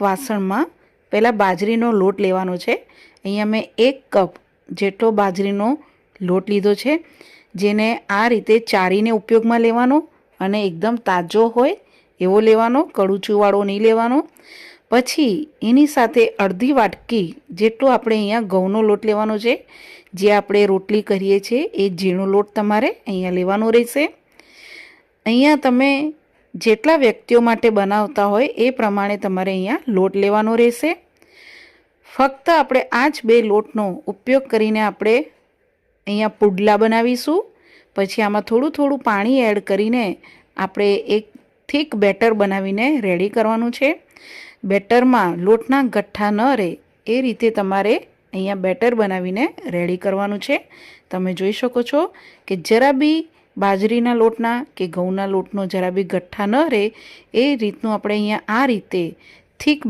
વાસણમાં પહેલાં બાજરીનો લોટ લેવાનો છે। અહીંયા મેં 1 કપ જેટલો બાજરીનો લોટ લીધો છે, જેને આ રીતે ચારીને ઉપયોગમાં લેવાનો અને એકદમ તાજો હોય એવો લેવાનો, કડુચુંવાળો નહીં લેવાનો। પછી એની સાથે અડધી વાટકી જેટલો આપણે અહીંયા ઘઉંનો લોટ લેવાનો છે, જે આપણે રોટલી કરીએ છીએ એ ઝીણો લોટ તમારે અહીંયા લેવાનો રહેશે। અહીંયા તમે જેટલા વ્યક્તિઓ માટે બનાવતા હોય એ પ્રમાણે તમારે અહીંયા લોટ લેવાનો રહેશે। ફક્ત આપણે આ જ 2 લોટનો ઉપયોગ કરીને આપણે અહીંયા પુડલા બનાવીશું। પછી આમાં થોડું થોડું પાણી એડ કરીને આપણે એક થીક બેટર બનાવીને રેડી કરવાનું છે। બેટરમાં લોટના ગઠ્ઠા ન રહે એ રીતે તમારે અહીંયા બેટર બનાવીને રેડી કરવાનું છે। તમે જોઈ શકો છો કે જરા બી બાજરીના લોટના કે ઘઉંના લોટનો જરા બી ગઠ્ઠા ન રહે એ રીતનું આપણે અહીંયા આ રીતે થીક